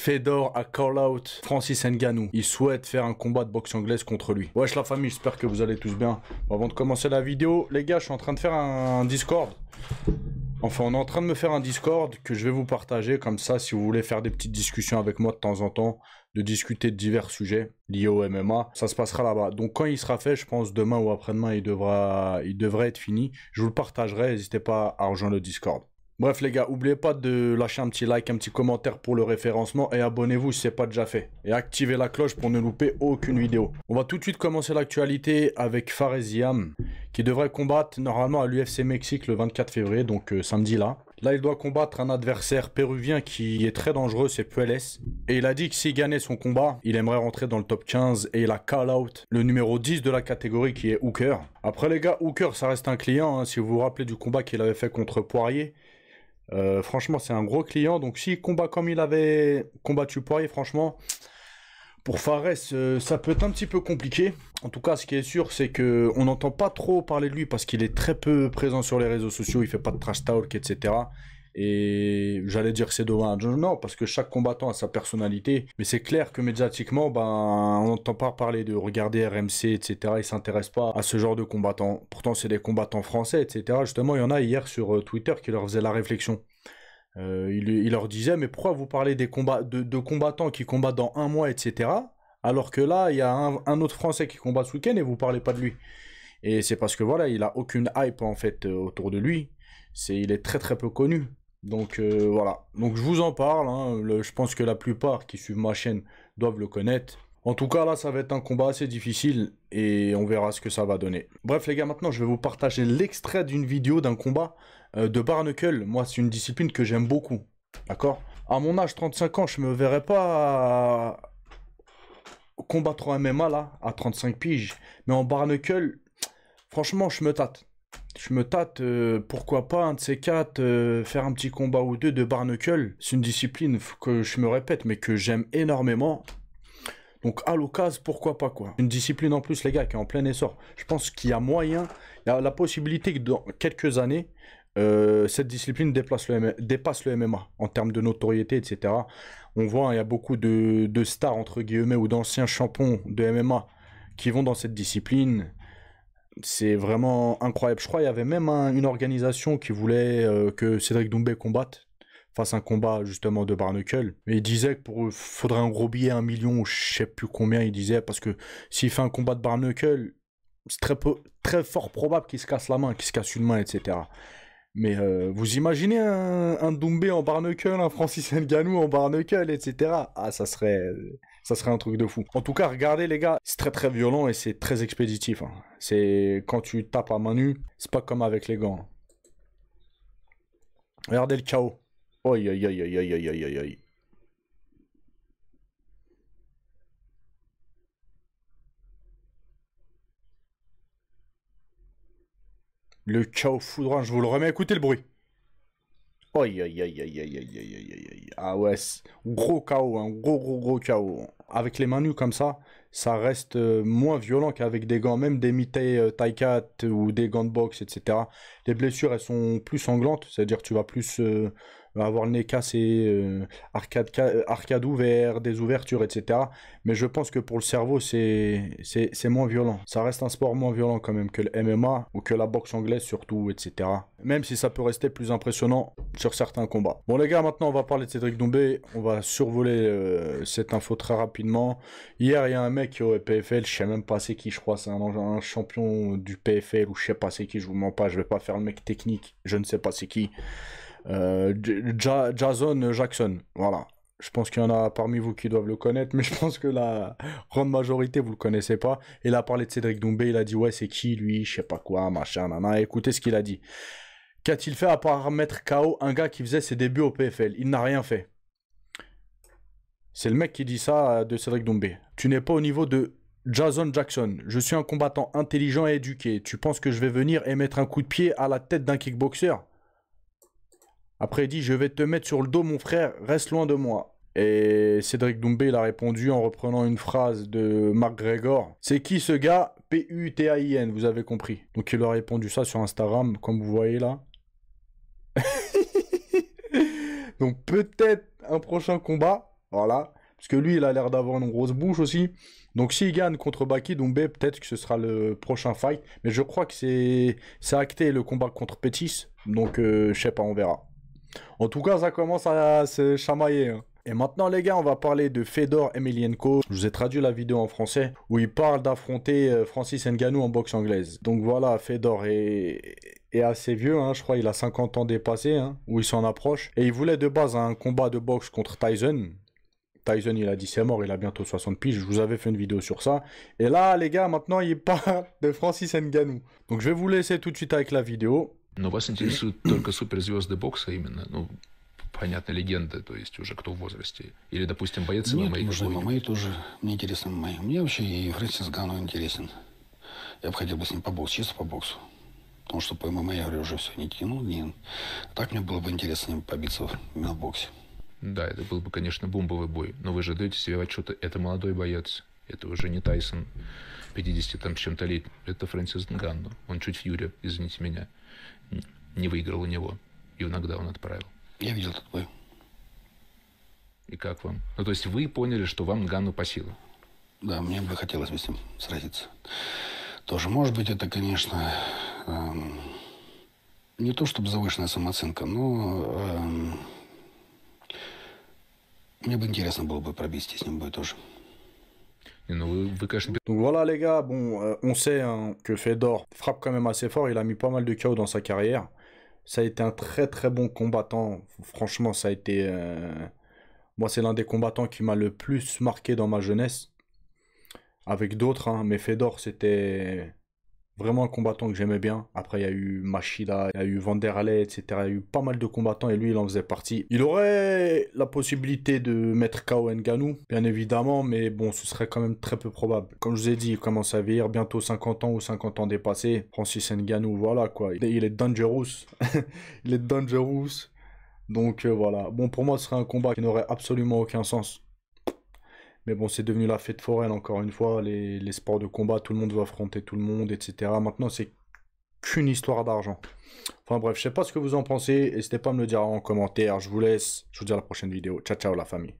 Fedor a call out Francis Ngannou. Il souhaite faire un combat de boxe anglaise contre lui. Wesh la famille, j'espère que vous allez tous bien. Bon, avant de commencer la vidéo, les gars, je suis en train de faire un Discord. Enfin, on est en train de me faire un Discord que je vais vous partager. Comme ça, si vous voulez faire des petites discussions avec moi de temps en temps, de discuter de divers sujets liés au MMA, ça se passera là-bas. Donc quand il sera fait, je pense demain ou après-demain, il devrait être fini. Je vous le partagerai, n'hésitez pas à rejoindre le Discord. Bref les gars, n'oubliez pas de lâcher un petit like, un petit commentaire pour le référencement et abonnez-vous si ce n'est pas déjà fait. Et activez la cloche pour ne louper aucune vidéo. On va tout de suite commencer l'actualité avec Fares Ziam qui devrait combattre normalement à l'UFC Mexique le 24 février, donc samedi là. Là il doit combattre un adversaire péruvien qui est très dangereux, c'est Puelles. Et il a dit que s'il gagnait son combat, il aimerait rentrer dans le top 15 et il a call out le numéro 10 de la catégorie qui est Hooker. Après les gars, Hooker ça reste un client, hein, si vous vous rappelez du combat qu'il avait fait contre Poirier. Franchement c'est un gros client, donc s'il combat comme il avait combattu Poirier, franchement pour Fares ça peut être un petit peu compliqué. En tout cas ce qui est sûr c'est que on n'entend pas trop parler de lui parce qu'il est très peu présent sur les réseaux sociaux, il fait pas de trash talk etc. Et j'allais dire c'est dommage, non, parce que chaque combattant a sa personnalité, mais c'est clair que médiatiquement, ben, on n'entend pas parler de regarder RMC, etc. Ils s'intéressent pas à ce genre de combattants. Pourtant, c'est des combattants français, etc. Justement, il y en a hier sur Twitter qui leur faisaient la réflexion. Il leur disait, mais pourquoi vous parlez des combats de combattants qui combattent dans un mois, etc. Alors que là, il y a un autre Français qui combat ce week-end et vous parlez pas de lui. Et c'est parce que voilà, il a aucune hype en fait autour de lui. Il est très très peu connu. Donc voilà, donc je vous en parle, hein. Je pense que la plupart qui suivent ma chaîne doivent le connaître. En tout cas là ça va être un combat assez difficile et on verra ce que ça va donner. Bref les gars, maintenant je vais vous partager l'extrait d'une vidéo d'un combat de bare knuckle. Moi c'est une discipline que j'aime beaucoup, d'accord. À mon âge 35 ans je me verrais pas combattre en MMA là, à 35 piges. Mais en bare knuckle, franchement je me tâte. Pourquoi pas un de ces quatre, faire un petit combat ou deux de bare knuckle. C'est une discipline que je me répète, mais que j'aime énormément. Donc à l'occasion, pourquoi pas quoi. Une discipline en plus les gars qui est en plein essor. Je pense qu'il y a moyen, il y a la possibilité que dans quelques années, cette discipline dépasse le MMA en termes de notoriété, etc. On voit, il y a beaucoup de stars entre guillemets ou d'anciens champions de MMA qui vont dans cette discipline. C'est vraiment incroyable. Je crois qu'il y avait même une organisation qui voulait que Cédric Doumbé combatte, fasse un combat justement de bare knuckle. Mais il disait que faudrait un gros billet, 1 million, je sais plus combien il disait, parce que s'il fait un combat de bare knuckle, c'est très fort probable qu'il se casse la main, qu'il se casse une main, etc. Mais vous imaginez un Doumbé en bare knuckle, un Francis Ngannou en bare knuckle, etc. Ah, ça serait un truc de fou. En tout cas, regardez les gars, c'est très très violent et c'est très expéditif. Hein. C'est quand tu tapes à main nue, c'est pas comme avec les gants. Regardez le KO. Aïe aïe aïe aïe aïe aïe aïe aïe. Le KO foudroyant, je vous le remets, écoutez le bruit. Aïe aïe aïe aïe aïe aïe aïe aïe aïe. Ah ouais, gros KO, un gros KO. Avec les mains nues comme ça reste moins violent qu'avec des gants, même des Muay Thai 4 ou des gants de boxe, etc. Les blessures, elles sont plus sanglantes, c'est-à-dire tu vas plus avoir le nez cassé, arcade ouvert, des ouvertures, etc. Mais je pense que pour le cerveau, c'est moins violent. Ça reste un sport moins violent quand même que le MMA ou que la boxe anglaise surtout, etc. Même si ça peut rester plus impressionnant sur certains combats. Bon les gars, maintenant on va parler de Cédric Doumbé. On va survoler cette info très rapidement. Hier, il y a un mec au PFL, je sais même pas c'est qui, je crois, c'est un champion du PFL ou je sais pas c'est qui, je vous mens pas, je vais pas faire le mec technique, je ne sais pas c'est qui. Jason Jackson, voilà. Je pense qu'il y en a parmi vous qui doivent le connaître, mais je pense que la grande majorité vous le connaissez pas. Il a parlé de Cédric Doumbé, il a dit ouais c'est qui lui, je sais pas quoi, machin, nana. Écoutez ce qu'il a dit. Qu'a-t-il fait à part mettre KO un gars qui faisait ses débuts au PFL? Il n'a rien fait. C'est le mec qui dit ça de Cédric Doumbé. Tu n'es pas au niveau de Jason Jackson. Je suis un combattant intelligent et éduqué. Tu penses que je vais venir et mettre un coup de pied à la tête d'un kickboxer? Après, il dit, je vais te mettre sur le dos, mon frère, reste loin de moi. Et Cédric Doumbé, il a répondu en reprenant une phrase de McGregor. C'est qui ce gars? P-U-T-A-I-N, vous avez compris. Donc il a répondu ça sur Instagram, comme vous voyez là. Donc peut-être un prochain combat Voilà. Parce que lui, il a l'air d'avoir une grosse bouche aussi. Donc s'il gagne contre Baki Doumbé, peut-être que ce sera le prochain fight. Mais je crois que c'est acté le combat contre Pétis. Donc je sais pas, on verra. En tout cas, ça commence à se chamailler, hein. Et maintenant, les gars, on va parler de Fedor Emelianenko. Je vous ai traduit la vidéo en français où il parle d'affronter Francis Ngannou en boxe anglaise. Donc voilà, Fedor est assez vieux, hein, je crois il a 50 ans dépassé, hein, où il s'en approche. Et il voulait de base un combat de boxe contre Tyson. Tyson, il a dit c'est mort, il a bientôt 60 piges. Je vous avais fait une vidéo sur ça. Et là, les gars, maintenant, il parle de Francis Ngannou. Donc je vais vous laisser tout de suite avec la vidéo. Но вас интересуют только суперзвезды бокса именно? Ну, понятно, легенды, то есть уже кто в возрасте? Или, допустим, боец ММА? Нет, уже ММА тоже. Мне интересно ММА. Мне вообще и Фрэнсис Нганну интересен. Я бы хотел бы с ним по боксу, чисто по боксу. Потому что по ММА я говорю, уже все не тянул. Не... Так мне было бы интересно с ним побиться именно в боксе. Да, это был бы, конечно, бомбовый бой. Но вы же даете себе отчет, это молодой боец. Это уже не Тайсон, 50 там с чем-то лет. Это Фрэнсис Нганну. Он чуть Фьюри, извините меня, не выиграл у него. И в нокдаун отправил. Я видел этот бой. И как вам? Ну, то есть вы поняли, что вам Нганну по силам? Да, мне бы хотелось бы с ним сразиться. Тоже, может быть, это, конечно, не то чтобы завышенная самооценка, но мне бы интересно было бы пробить с ним бой тоже. Ну, вы, конечно... Donc voilà les gars, bon, on sait hein, que Fedor frappe quand même assez fort, il a mis pas mal de KO dans sa carrière. Ça a été un très très bon combattant, franchement ça a été... Moi c'est l'un des combattants qui m'a le plus marqué dans ma jeunesse. Avec d'autres, hein, mais Fedor c'était vraiment un combattant que j'aimais bien. Après il y a eu Machida, il y a eu Vanderlei, etc. Il y a eu pas mal de combattants et lui il en faisait partie. Il aurait la possibilité de mettre KO Ngannou, bien évidemment, mais bon ce serait quand même très peu probable. Comme je vous ai dit, il commence à vieillir, bientôt 50 ans ou 50 ans dépassés. Francis Ngannou, voilà quoi, il est dangerous. Il est dangerous. Donc voilà, bon pour moi ce serait un combat qui n'aurait absolument aucun sens. Mais bon, c'est devenu la fête foraine, encore une fois, les sports de combat, tout le monde veut affronter tout le monde, etc. Maintenant, c'est qu'une histoire d'argent. Enfin bref, je sais pas ce que vous en pensez, n'hésitez pas à me le dire en commentaire, je vous laisse, je vous dis à la prochaine vidéo. Ciao, ciao la famille.